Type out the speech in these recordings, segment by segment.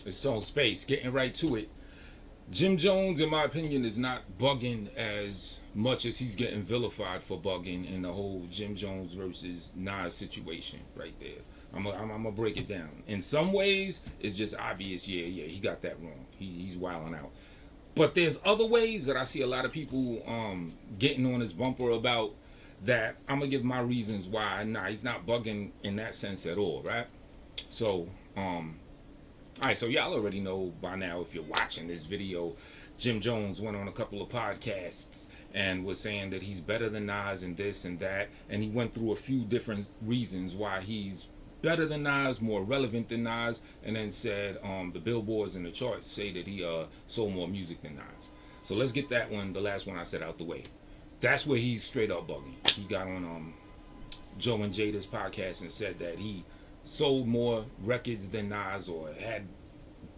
its own space. Getting right to it. Jim Jones, in my opinion, is not bugging as much as he's getting vilified for bugging in the whole Jim Jones versus Nas situation right there. I'm gonna break it down. In some ways, it's just obvious. Yeah, he got that wrong. He's wilding out. But there's other ways that I see a lot of people getting on his bumper about that. I'm gonna give my reasons why. Nah, he's not bugging in that sense at all, right? So, all right, so y'all already know by now if you're watching this video, Jim Jones went on a couple of podcasts and was saying that he's better than Nas and this and that, and he went through a few different reasons why he's better than Nas, more relevant than Nas, and then said the billboards and the charts say that he sold more music than Nas. So let's get that one, the last one I said, out the way. That's where he's straight up bugging. He got on Joe and Jada's podcast and said that he sold more records than Nas or had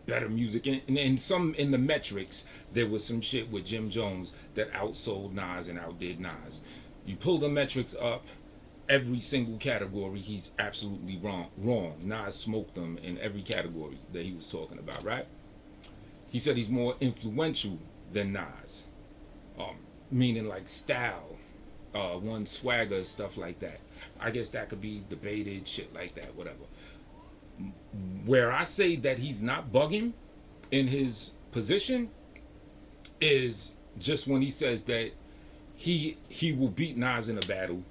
better music. And in some in the metrics, there was some shit with Jim Jones that outsold Nas and outdid Nas. You pull the metrics up, every single category, he's absolutely wrong. Nas smoked them in every category that he was talking about, right? He said he's more influential than Nas, meaning like style, one swagger, stuff like that. I guess that could be debated, shit like that, whatever. Where I say that he's not bugging in his position is just when he says that he will beat Nas in a battle.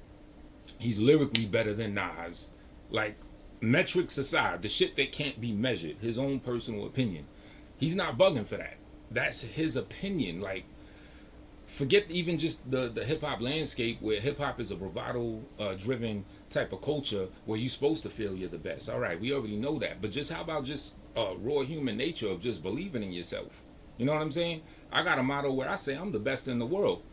He's lyrically better than Nas. Like, metrics aside, the shit that can't be measured, his own personal opinion. He's not bugging for that. That's his opinion. Like, forget even just the hip hop landscape where hip hop is a bravado driven type of culture where you're supposed to feel you're the best. All right, we already know that. But just how about just raw human nature of just believing in yourself? You know what I'm saying? I got a motto where I say I'm the best in the world.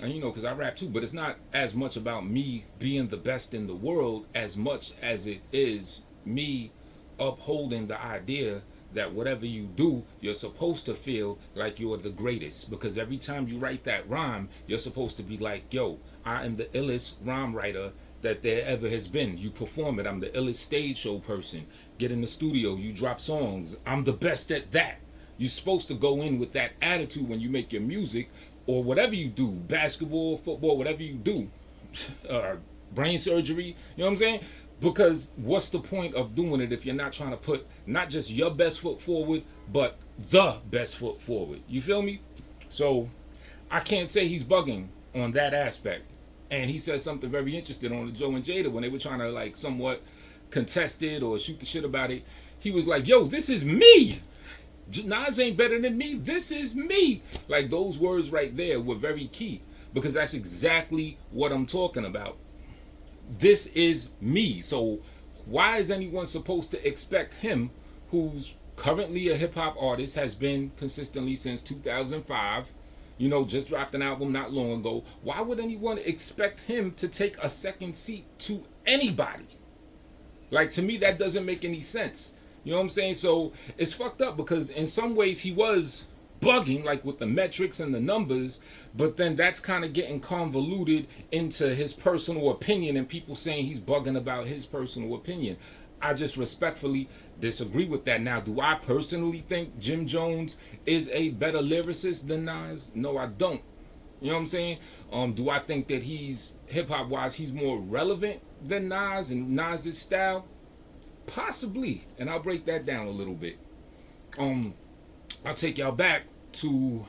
And you know, because I rap too, but it's not as much about me being the best in the world as much as it is me upholding the idea that whatever you do, you're supposed to feel like you're the greatest. Because every time you write that rhyme, you're supposed to be like, yo, I am the illest rhyme writer that there ever has been. You perform it. I'm the illest stage show person. Get in the studio. You drop songs. I'm the best at that. You're supposed to go in with that attitude when you make your music or whatever you do, basketball, football, whatever you do, brain surgery, you know what I'm saying? Because what's the point of doing it if you're not trying to put not just your best foot forward, but the best foot forward? You feel me? So I can't say he's bugging on that aspect. And he said something very interesting on the Joe and Jada when they were trying to like somewhat contest it or shoot the shit about it. He was like, yo, this is me. Nas ain't better than me. This is me. Like those words right there were very key because that's exactly what I'm talking about. This is me. So why is anyone supposed to expect him, who's currently a hip hop artist, has been consistently since 2005, you know, just dropped an album not long ago. Why would anyone expect him to take a second seat to anybody? Like, to me, that doesn't make any sense. You know what I'm saying? So it's fucked up because in some ways he was bugging, like with the metrics and the numbers, but then that's kind of getting convoluted into his personal opinion and people saying he's bugging about his personal opinion. I just respectfully disagree with that. Now, do I personally think Jim Jones is a better lyricist than Nas? No, I don't. You know what I'm saying? Do I think that he's, hip-hop wise, he's more relevant than Nas and Nas's style? Possibly, and I'll break that down a little bit. I'll take y'all back to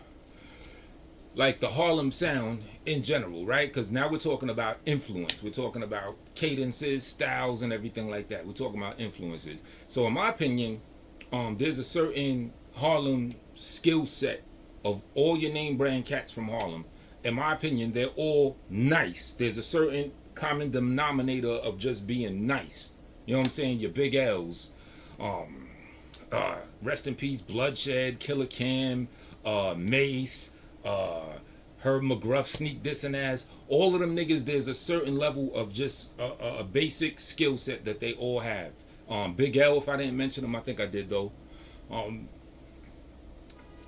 like the Harlem sound in general, right? Because now we're talking about influence. We're talking about cadences, styles, and everything like that. We're talking about influences. So in my opinion, there's a certain Harlem skill set of all your name brand cats from Harlem. In my opinion, they're all nice. There's a certain common denominator of just being nice. You know what I'm saying? Your Big L's, rest in peace, Bloodshed, Killer Cam, Mace, Herb McGruff, Sneak This and Ass. All of them niggas, there's a certain level of just a basic skill set that they all have. Big L, if I didn't mention them, I think I did though.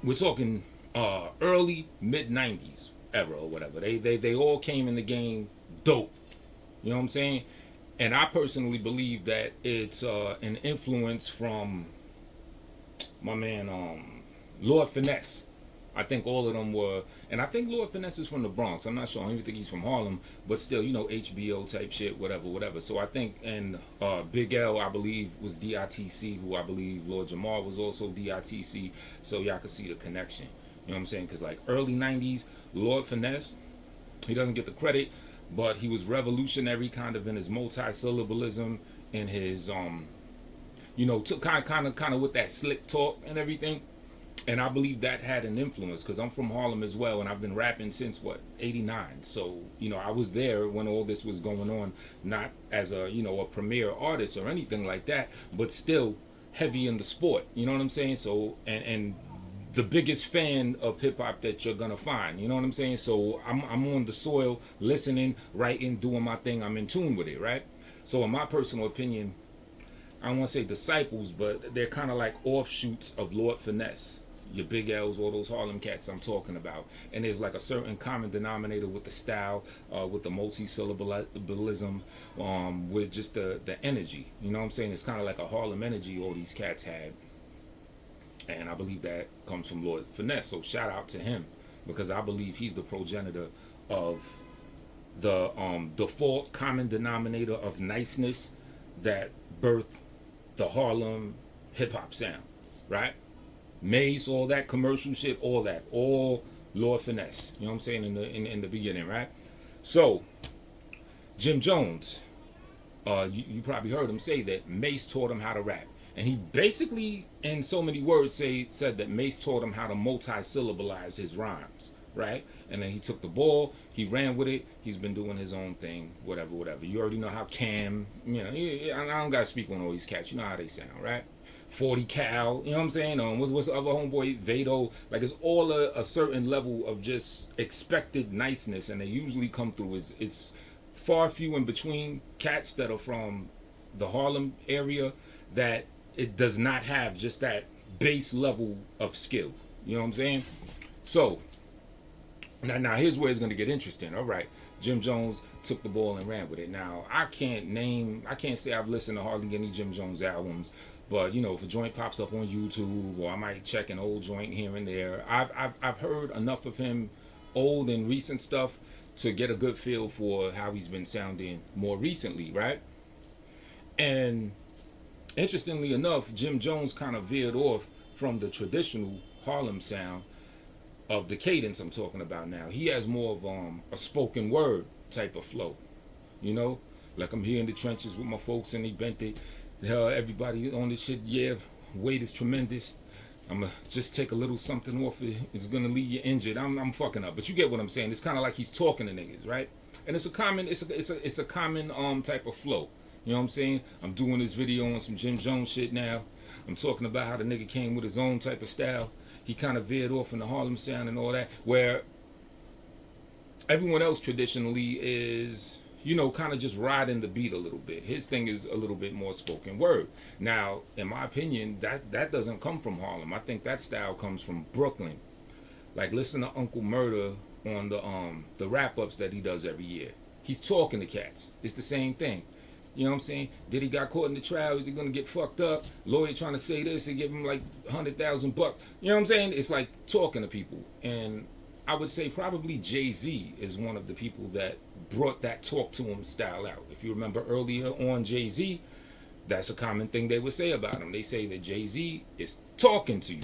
We're talking early, mid-90s era or whatever. They all came in the game dope. You know what I'm saying? And I personally believe that it's an influence from my man Lord Finesse. I think all of them were, and I think Lord Finesse is from the Bronx. I'm not sure. I don't even think he's from Harlem, but still, HBO type shit, whatever. So I think, and Big L, I believe, was DITC, who I believe Lord Jamar was also DITC. So y'all can see the connection. You know what I'm saying? Because like early '90s, Lord Finesse, he doesn't get the credit, but he was revolutionary, kind of in his multi-syllabalism, in his kind of with that slick talk and everything. And I believe that had an influence because I'm from Harlem as well, and I've been rapping since '89. So I was there when all this was going on, not as a a premier artist or anything like that, but still heavy in the sport. You know what I'm saying? So and the biggest fan of hip hop that you're gonna find. You know what I'm saying? So I'm on the soil, listening, writing, doing my thing. I'm in tune with it, right? So in my personal opinion, I don't want to say disciples, but they're kind of like offshoots of Lord Finesse. Your Big L's, all those Harlem cats I'm talking about. And there's like a certain common denominator with the style, with the multi-syllabalism, with just the energy. You know what I'm saying? It's kind of like a Harlem energy all these cats had. And I believe that comes from Lord Finesse. So shout out to him, because I believe he's the progenitor of the default common denominator of niceness that birthed the Harlem hip-hop sound, right? Mace, all that commercial shit, all Lord Finesse. You know what I'm saying, in the beginning, right? So Jim Jones, you probably heard him say that Mace taught him how to rap, and he basically, in so many words, said that Mace taught him how to multi-syllabalize his rhymes, right? And then he took the ball, he ran with it. He's been doing his own thing, whatever. You already know how Cam, I don't gotta speak on all these cats. You know how they sound, right? 40 Cal, you know what I'm saying? What's the other homeboy? Vado. Like, it's all a certain level of just expected niceness, and they usually come through. It's far few in between cats that are from the Harlem area that it does not have just that base level of skill. You know what I'm saying? So now here's where it's going to get interesting. All right, Jim Jones took the ball and ran with it. Now I can't say I've listened to hardly any Jim Jones albums, but if a joint pops up on YouTube, or I might check an old joint here and there, I've heard enough of him, old and recent stuff, to get a good feel for how he's been sounding more recently, right? And interestingly enough, Jim Jones kind of veered off from the traditional Harlem sound of the cadence I'm talking about now. He has more of a spoken word type of flow, like I'm here in the trenches with my folks and they bent it. Everybody on this shit, yeah, weight is tremendous. I'm gonna just take a little something off it. It's gonna leave you injured. I'm fucking up, but you get what I'm saying. It's kind of like he's talking to niggas, right? And it's a common type of flow. You know what I'm saying? I'm doing this video on some Jim Jones shit now. I'm talking about how the nigga came with his own type of style. He kind of veered off in the Harlem sound and all that, where everyone else traditionally is, kind of just riding the beat a little bit. His thing is a little bit more spoken word. Now, in my opinion, that doesn't come from Harlem. I think that style comes from Brooklyn. Like, listen to Uncle Murder on the wrap-ups that he does every year. He's talking to cats. It's the same thing. You know what I'm saying? Diddy got caught in the trial. Is he gonna get fucked up? Lawyer trying to say this and give him like $100,000. You know what I'm saying? It's like talking to people. And I would say probably Jay-Z is one of the people that brought that talk to him style out. If you remember earlier on Jay-Z, that's a common thing they would say about him. They say that Jay-Z is talking to you.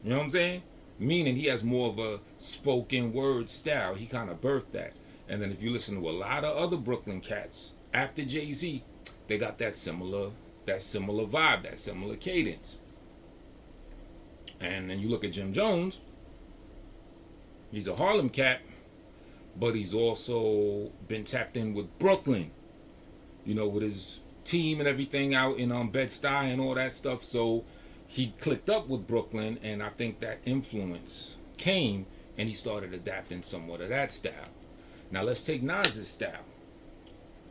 You know what I'm saying? Meaning he has more of a spoken word style. He kind of birthed that. And then if you listen to a lot of other Brooklyn cats after Jay-Z, they got that similar vibe, that similar cadence. And then you look at Jim Jones, he's a Harlem cat, but he's also been tapped in with Brooklyn, with his team and everything out in Bed-Stuy and all that stuff. So he clicked up with Brooklyn, and I think that influence came, and he started adapting somewhat of that style. Now let's take Nas's style.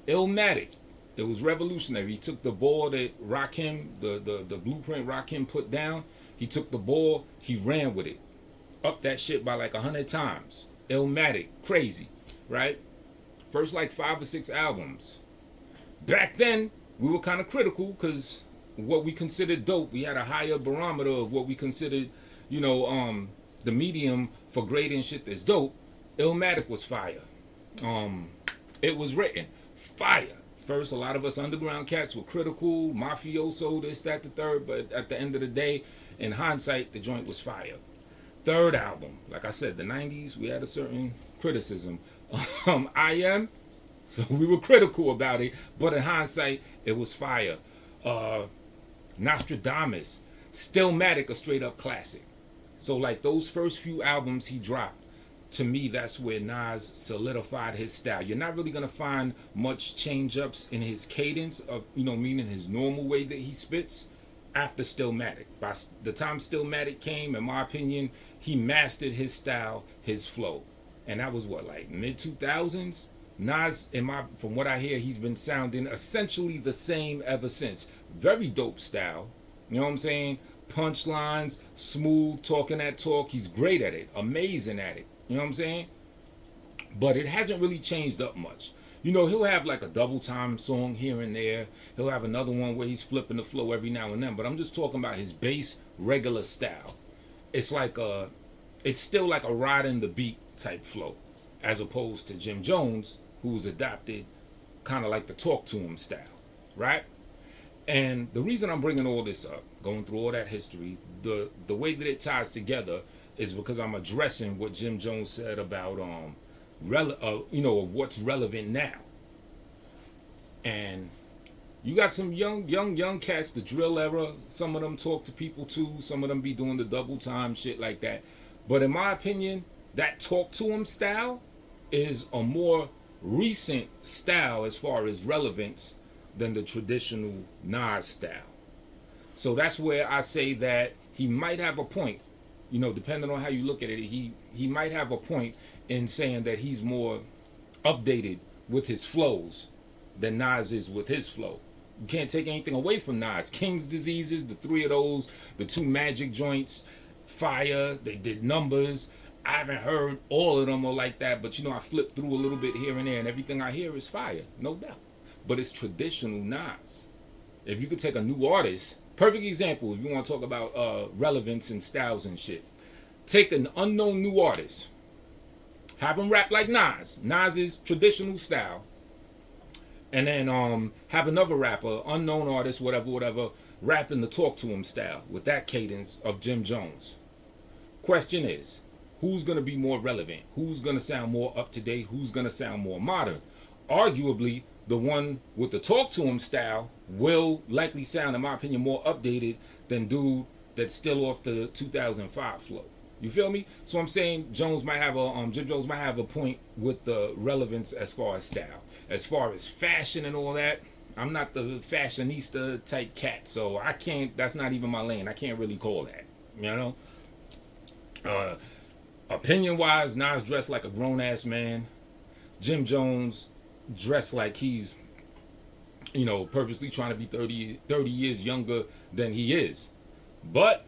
Illmatic. It was revolutionary. He took the ball that Rakim, the blueprint Rakim put down. He took the ball, he ran with it. Up that shit by like 100 times. Illmatic. Crazy. Right? First like 5 or 6 albums. Back then, we were kind of critical because what we considered dope. We had a higher barometer of what we considered, you know, the medium for grading shit that's dope. Illmatic was fire. It was written fire. First, a lot of us underground cats were critical, mafioso, this, that, the third. But at the end of the day, in hindsight, the joint was fire. Third album, like I said, the 90s, we had a certain criticism. I Am, so we were critical about it, but in hindsight, it was fire. Nostradamus, Stillmatic, a straight up classic. So like those first few albums he dropped, to me, that's where Nas solidified his style. You're not really gonna find much change-ups in his cadence of, you know, meaning his normal way that he spits after Stillmatic. By the time Stillmatic came, in my opinion, he mastered his style, his flow. And that was what, like mid-2000s? Nas, from what I hear, he's been sounding essentially the same ever since. Very dope style. You know what I'm saying? Punchlines, smooth, talking that talk. He's great at it. Amazing at it. You know what I'm saying? But it hasn't really changed up much. You know, he'll have like a double time song here and there. He'll have another one where he's flipping the flow every now and then. But I'm just talking about his bass, regular style. It's like it's still like a riding the beat type flow, as opposed to Jim Jones, who's adopted kind of like the talk to him style, right? And the reason I'm bringing all this up, going through all that history, the way that it ties together is because I'm addressing what Jim Jones said about you know, of what's relevant now. And you got some young cats, the drill era. Some of them talk to people too. Some of them be doing the double time shit like that. But in my opinion, that talk to him style is a more recent style as far as relevance than the traditional Nas style. So that's where I say that he might have a point. You know, depending on how you look at it, he might have a point in saying that he's more updated with his flows than Nas is with his flow. You can't take anything away from Nas. King's Diseases, the three of those, the two Magic joints, fire. They did numbers. I haven't heard all of them or like that, but you know, I flipped through a little bit here and there, and everything I hear is fire, no doubt. But it's traditional Nas. If you could take a new artist, perfect example, if you want to talk about relevance and styles and shit, take an unknown new artist, have him rap like Nas, Nas's traditional style, and then have another rapper, unknown artist, whatever, rapping the talk to him style with that cadence of Jim Jones. Question is, who's going to be more relevant? Who's going to sound more up to date? Who's going to sound more modern? Arguably, the one with the talk to him style will likely sound, in my opinion, more updated than dude that's still off the 2005 flow. You feel me? So I'm saying Jim Jones might have a point with the relevance as far as style. As far as fashion and all that, I'm not the fashionista type cat, so I can't. That's not even my lane. I can't really call that. You know. Opinion wise, Nas dressed like a grown ass man. Jim Jones dressed like he's, you know, purposely trying to be 30 years younger than he is. But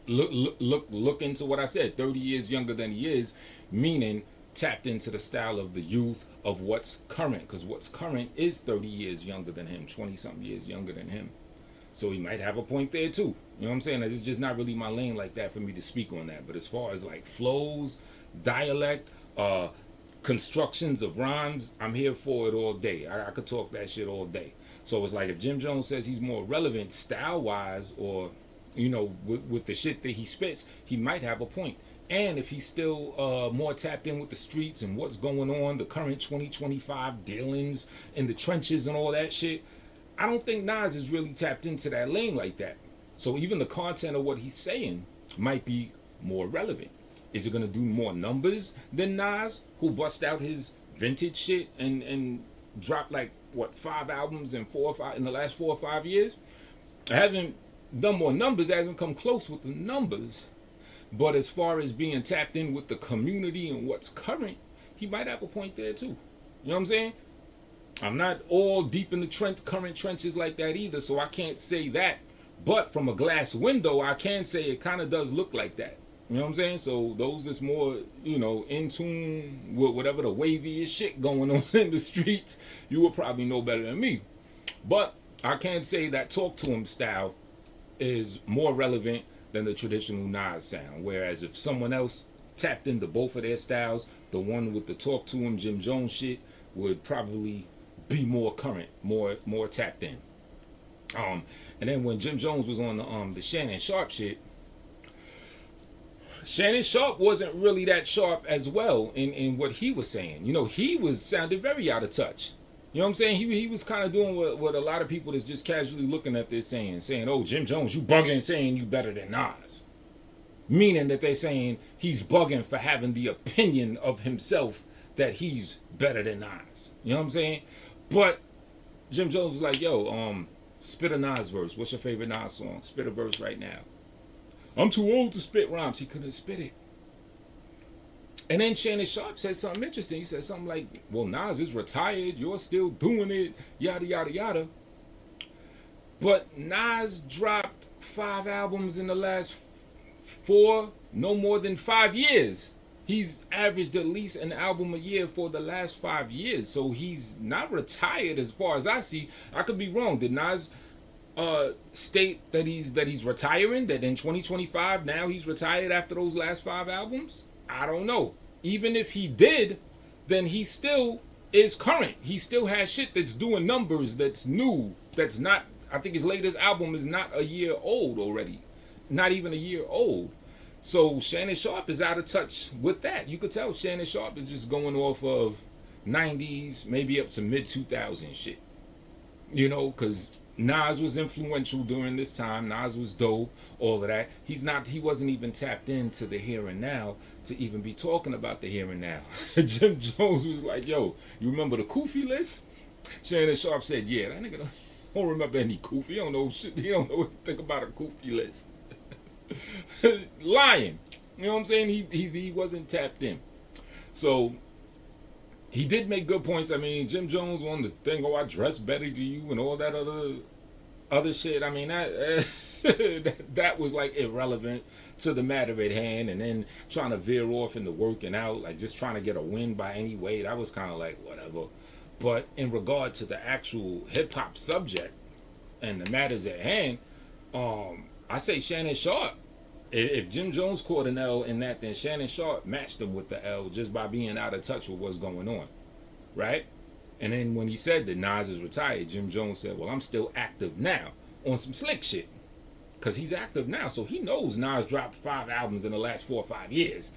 look into what I said. 30 years younger than he is, meaning tapped into the style of the youth of what's current, because what's current is 30 years younger than him, 20 something years younger than him. So he might have a point there too. You know what I'm saying? It's just not really my lane like that for me to speak on that. But as far as like flows, dialect, constructions of rhymes, I'm here for it all day. I could talk that shit all day. So it's like if Jim Jones says he's more relevant style-wise, or, you know, with the shit that he spits, he might have a point. And if he's still more tapped in with the streets and what's going on, the current 2025 dealings in the trenches and all that shit, I don't think Nas is really tapped into that lane like that. So even the content of what he's saying might be more relevant. Is it going to do more numbers than Nas, who bust out his vintage shit and dropped like, what, 5 albums in the last 4 or 5 years? It hasn't done more numbers, it hasn't come close with the numbers. But as far as being tapped in with the community and what's current, he might have a point there too. You know what I'm saying? I'm not all deep in the current trenches like that either, so I can't say that. But from a glass window, I can say it kind of does look like that. You know what I'm saying? So those that's more, you know, in tune with whatever the waviest shit going on in the streets, you will probably know better than me. But I can't say that Talk to Him style is more relevant than the traditional Nas sound. Whereas if someone else tapped into both of their styles, the one with the Talk to Him Jim Jones shit would probably be more current, more tapped in. And then when Jim Jones was on the Shannon Sharp shit, Shannon Sharp wasn't really that sharp as well in what he was saying. You know, he was sounded very out of touch. You know what I'm saying? He was kind of doing what a lot of people that's just casually looking at this saying, oh, Jim Jones, you bugging saying you better than Nas. Meaning that they're saying he's bugging for having the opinion of himself that he's better than Nas. You know what I'm saying? But Jim Jones was like, yo, spit a Nas verse. What's your favorite Nas song? Spit a verse right now. I'm too old to spit rhymes. He couldn't spit it. And then Shannon Sharp said something interesting. He said something like, well, Nas is retired. You're still doing it. Yada, yada, yada. But Nas dropped 5 albums in the last 4, no more than 5 years. He's averaged at least an album a year for the last 5 years. So he's not retired as far as I see. I could be wrong. Did Nas state that he's retiring? That in 2025 now he's retired after those last 5 albums? I don't know. Even if he did, then he still is current. He still has shit that's doing numbers, that's new, that's not, I think his latest album is not a year old already. Not even a year old. So Shannon Sharp is out of touch with that. You could tell Shannon Sharp is just going off of 90s, maybe up to mid 2000s shit. You know, because Nas was influential during this time. Nas was dope, all of that. He wasn't even tapped into the here and now to even be talking about the here and now. Jim Jones was like, yo, you remember the Kufi list? Shannon Sharp said, yeah, that nigga don't remember any Kufi. He don't know shit. He don't know anything about a Kufi list. Lying. You know what I'm saying? He wasn't tapped in. So he did make good points. I mean, Jim Jones on the thing, oh, I dress better than you and all that other shit. I mean, that was like irrelevant to the matter at hand. And then trying to veer off into working out, like just trying to get a win by any way, that was kind of like whatever. But in regard to the actual hip hop subject and the matters at hand, I say Shannon Sharp. If Jim Jones caught an L in that, then Shannon Sharp matched him with the L just by being out of touch with what's going on, right? And then when he said that Nas is retired, Jim Jones said, well, I'm still active now on some slick shit. Because he's active now, so he knows Nas dropped 5 albums in the last 4 or 5 years.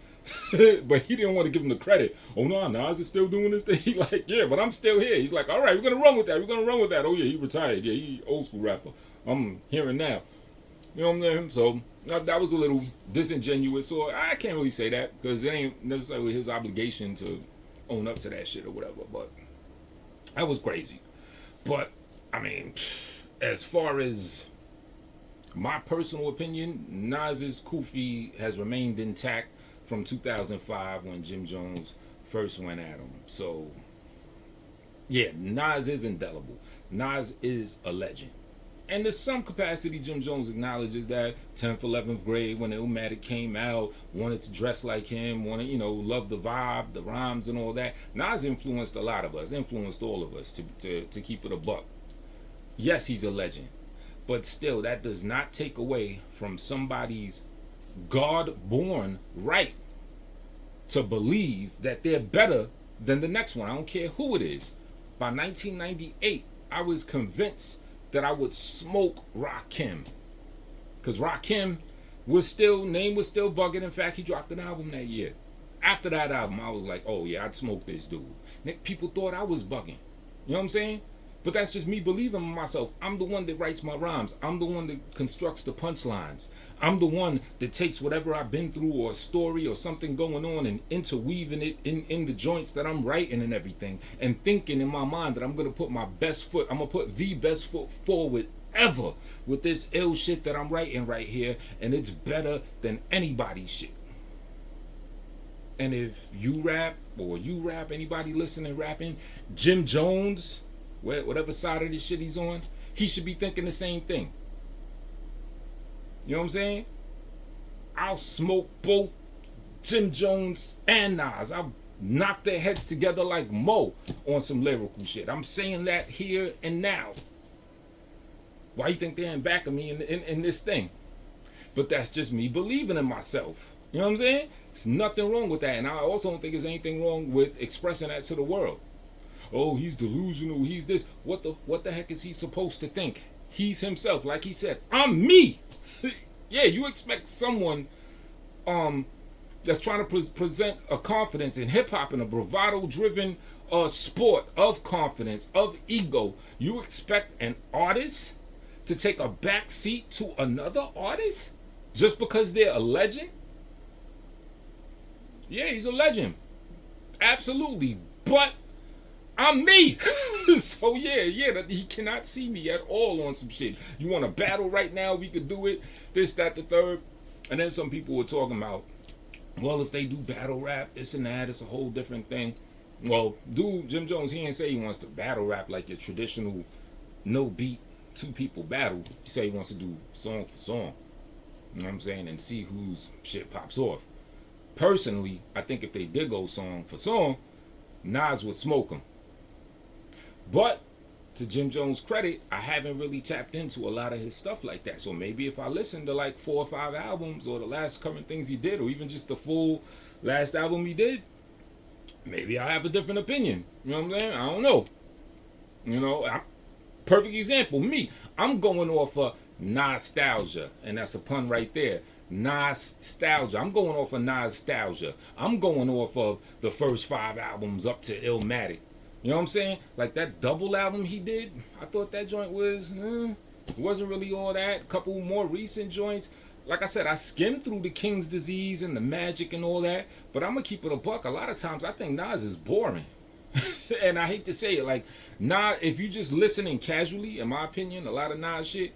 But he didn't want to give him the credit. Oh, no, Nas is still doing this thing. He's like, yeah, but I'm still here. He's like, all right, we're going to run with that. Oh, yeah, he retired. Yeah, he old school rapper. I'm here and now. You know what I'm saying? So that was a little disingenuous. So I can't really say that because it ain't necessarily his obligation to own up to that shit or whatever. But that was crazy. But, I mean, as far as my personal opinion, Nas's Kufi has remained intact from 2005 when Jim Jones first went at him. So, yeah, Nas is indelible. Nas is a legend. And to some capacity, Jim Jones acknowledges that 10th, 11th grade, when Illmatic came out, wanted to dress like him, love the vibe, the rhymes and all that. Nas influenced a lot of us, influenced all of us to keep it a buck. Yes, he's a legend. But still, that does not take away from somebody's God-born right to believe that they're better than the next one. I don't care who it is. By 1998, I was convinced that I would smoke Rakim. Because Rakim was still Buggin. In fact, he dropped an album that year. After that album, I was like, oh yeah, I'd smoke this dude. People thought I was bugging. You know what I'm saying? But that's just me believing in myself. I'm the one that writes my rhymes. I'm the one that constructs the punchlines. I'm the one that takes whatever I've been through or a story or something going on and interweaving it in the joints that I'm writing and everything. And thinking in my mind that I'm going to put my best foot, I'm going to put the best foot forward ever with this ill shit that I'm writing right here. And it's better than anybody's shit. And if you rap, anybody listening rapping, Jim Jones, whatever side of this shit he's on, he should be thinking the same thing. You know what I'm saying? I'll smoke both Jim Jones and Nas. I'll knock their heads together like Mo on some lyrical shit. I'm saying that here and now. Why you think they're in back of me in this thing? But that's just me believing in myself. You know what I'm saying? There's nothing wrong with that. And I also don't think there's anything wrong with expressing that to the world. Oh, he's delusional. He's this. What the heck is he supposed to think? He's himself. Like he said, I'm me. Yeah, you expect someone that's trying to present a confidence in hip-hop and a bravado-driven sport of confidence, of ego. You expect an artist to take a back seat to another artist just because they're a legend? Yeah, he's a legend. Absolutely. But I'm me. So yeah, that he cannot see me at all on some shit. You want to battle right now? We could do it. This, that, the third. And then some people were talking about, well, if they do battle rap, this and that, it's a whole different thing. Well, dude, Jim Jones, he ain't say he wants to battle rap like your traditional no beat, two people battle. He said he wants to do song for song. You know what I'm saying? And see whose shit pops off. Personally, I think if they did go song for song, Nas would smoke him. But to Jim Jones' credit, I haven't really tapped into a lot of his stuff like that. So maybe if I listen to like 4 or 5 albums or the last current things he did, or even just the full last album he did, maybe I have a different opinion. You know what I'm saying? I don't know. You know, perfect example, me. I'm going off of Nas-Stalgia, and that's a pun right there. Nas-Stalgia. I'm going off of Nas-Stalgia. I'm going off of the first 5 albums up to Illmatic. You know what I'm saying? Like that double album he did, I thought that joint was, it wasn't really all that. A couple more recent joints. Like I said, I skimmed through the King's Disease and the Magic and all that, but I'm going to keep it a buck. A lot of times I think Nas is boring. And I hate to say it, like, Nas, if you just listening casually, in my opinion, a lot of Nas shit,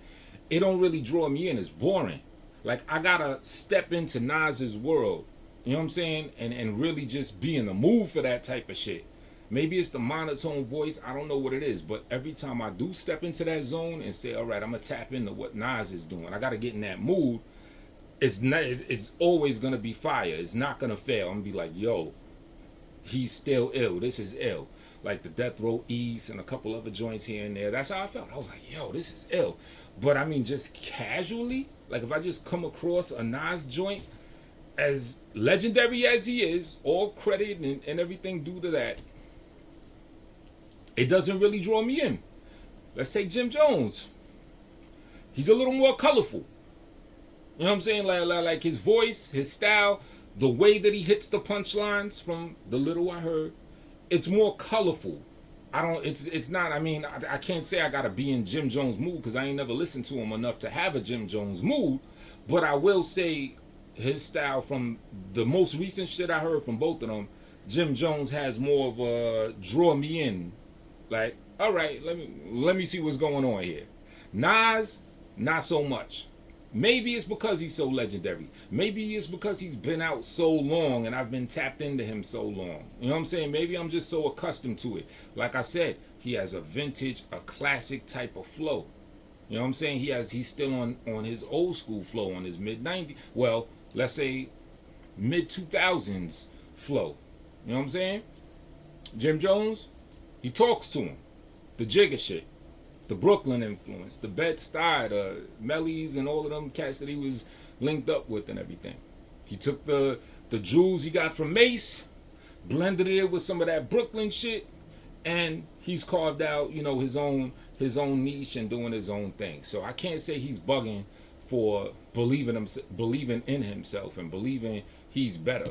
it don't really draw me in. It's boring. Like, I got to step into Nas's world, you know what I'm saying? And really just be in the mood for that type of shit. Maybe it's the monotone voice. I don't know what it is. But every time I do step into that zone and say, all right, I'm going to tap into what Nas is doing. I got to get in that mood. It's always going to be fire. It's not going to fail. I'm going to be like, yo, he's still ill. This is ill. Like the Death Row East and a couple other joints here and there. That's how I felt. I was like, yo, this is ill. But I mean, just casually, like if I just come across a Nas joint, as legendary as he is, all credit and everything due to that, it doesn't really draw me in. Let's take Jim Jones. He's a little more colorful. You know what I'm saying? Like his voice, his style, the way that he hits the punchlines from the little I heard, it's more colorful. It's not, I mean, I can't say I gotta be in Jim Jones' mood because I ain't never listened to him enough to have a Jim Jones mood, but I will say his style from the most recent shit I heard from both of them, Jim Jones has more of a draw me in. Like, all right, let me see what's going on here. Nas, not so much. Maybe it's because he's so legendary. Maybe it's because he's been out so long and I've been tapped into him so long. You know what I'm saying? Maybe I'm just so accustomed to it. Like I said, he has a vintage, a classic type of flow. You know what I'm saying? He's still on his old school flow, on his mid-90s. Well, let's say mid-2000s flow. You know what I'm saying? Jim Jones, he talks to him. The Jigga shit. The Brooklyn influence. The Bed-Stuy, Mellies and all of them cats that he was linked up with and everything. He took the jewels he got from Mace, blended it with some of that Brooklyn shit, and he's carved out, you know, his own niche and doing his own thing. So I can't say he's bugging for believing in himself and believing he's better.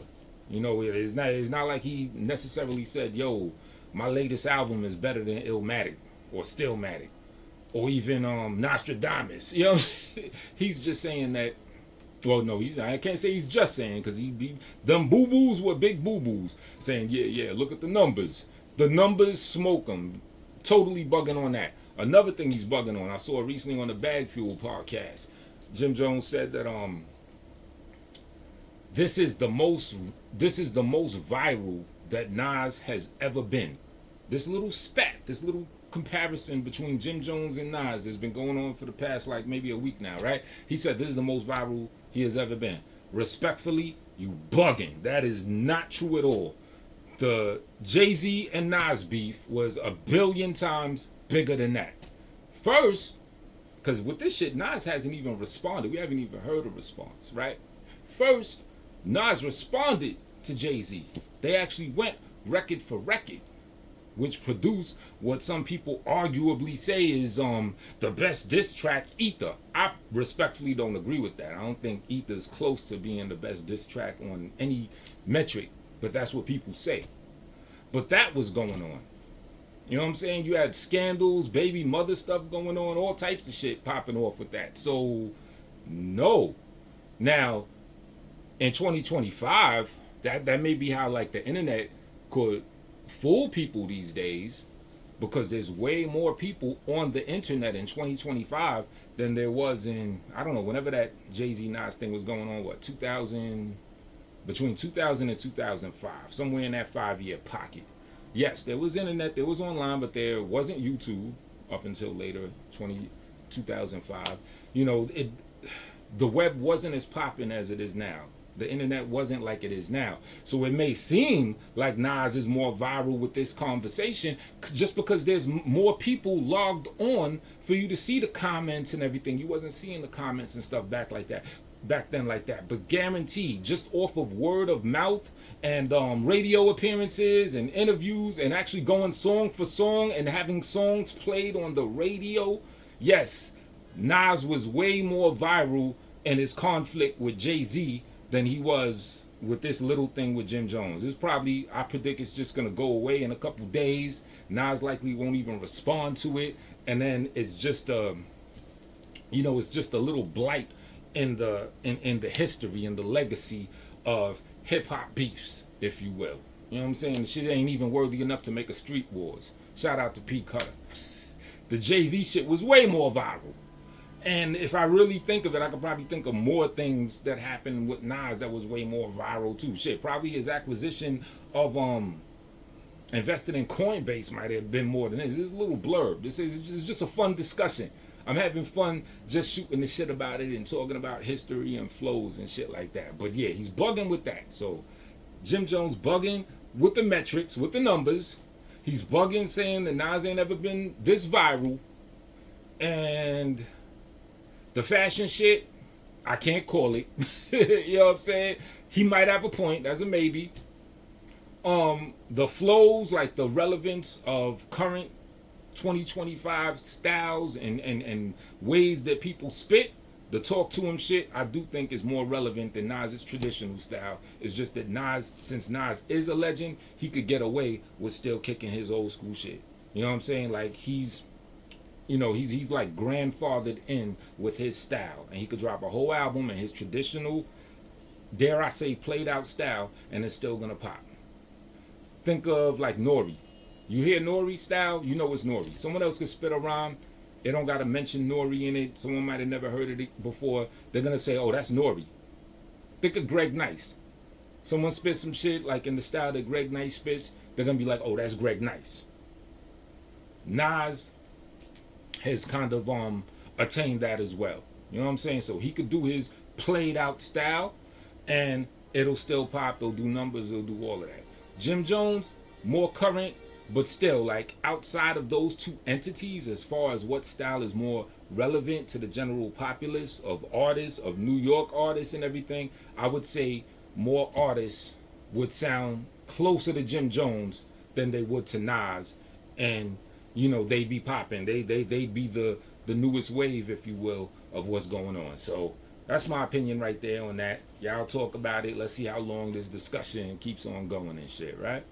You know, it's not like he necessarily said, yo, my latest album is better than Illmatic or Stillmatic or even Nostradamus. You know, he's just saying that. Well, no, I can't say he's just saying, because them boo-boos were big boo-boos saying, yeah, look at the numbers. The numbers smoke them. Totally bugging on that. Another thing he's bugging on, I saw recently on the Bag Fuel podcast, Jim Jones said that this is the most viral that Nas has ever been. This little spat, this little comparison between Jim Jones and Nas has been going on for the past like maybe a week now, right? He said this is the most viral he has ever been. Respectfully, you bugging. That is not true at all. The Jay-Z and Nas beef was 1 billion times bigger than that. First, Because with this shit, Nas hasn't even responded. We haven't even heard a response, right? First, Nas responded to Jay-Z. They actually went record for record, which produced what some people arguably say is the best diss track, Ether. I respectfully don't agree with that. I don't think Ether's close to being the best diss track on any metric, but that's what people say. But that was going on. You know what I'm saying? You had scandals, baby mother stuff going on, all types of shit popping off with that. So, no. Now, in 2025, that may be how like the internet could fool people these days, because there's way more people on the internet in 2025 than there was in, I don't know, whenever that Jay-Z Nas thing was going on, what, 2000, between 2000 and 2005, somewhere in that 5-year pocket. Yes, there was internet, there was online, but there wasn't YouTube up until later, 2005. You know, the web wasn't as popping as it is now. The internet wasn't like it is now. So it may seem like Nas is more viral with this conversation just because there's more people logged on for you to see the comments and everything. You wasn't seeing the comments and stuff back then like that. But guaranteed, just off of word of mouth and radio appearances and interviews and actually going song for song and having songs played on the radio, yes, Nas was way more viral in his conflict with Jay-Z than he was with this little thing with Jim Jones. It's probably, I predict it's just gonna go away in a couple days. Nas likely won't even respond to it, and then it's just it's just a little blight in the history and the legacy of hip hop beefs, if you will. You know what I'm saying? The shit ain't even worthy enough to make a Street Wars. Shout out to P. Cutter. The Jay-Z shit was way more viral. And if I really think of it, I could probably think of more things that happened with Nas that was way more viral too. Shit, probably his acquisition of invested in Coinbase might have been more than this. This is a little blurb. This is just a fun discussion. I'm having fun just shooting the shit about it and talking about history and flows and shit like that. But yeah, he's bugging with that. So Jim Jones bugging with the metrics, with the numbers. He's bugging saying that Nas ain't ever been this viral. And the fashion shit, I can't call it. You know what I'm saying? He might have a point. That's a maybe. The flows, like the relevance of current 2025 styles and ways that people spit, the talk to him shit, I do think is more relevant than Nas's traditional style. It's just that Nas, since Nas is a legend, he could get away with still kicking his old school shit. You know what I'm saying? Like he's like grandfathered in with his style, and he could drop a whole album in his traditional, dare I say, played out style, and it's still gonna pop. Think of like Nori. You hear Nori style, you know it's Nori. Someone else could spit a rhyme, it don't gotta mention Nori in it. Someone might have never heard it before. They're gonna say, oh, that's Nori. Think of Greg Nice. Someone spits some shit like in the style that Greg Nice spits, they're gonna be like, oh, that's Greg Nice. Nas has kind of attained that as well. You know what I'm saying? So he could do his played out style and it'll still pop, it'll do numbers, it'll do all of that. Jim Jones, more current, but still, like outside of those two entities, as far as what style is more relevant to the general populace of artists, of New York artists and everything, I would say more artists would sound closer to Jim Jones than they would to Nas, and they'd be popping. They'd be the newest wave, if you will, of what's going on. So that's my opinion right there on that. Y'all talk about it. Let's see how long this discussion keeps on going and shit, right?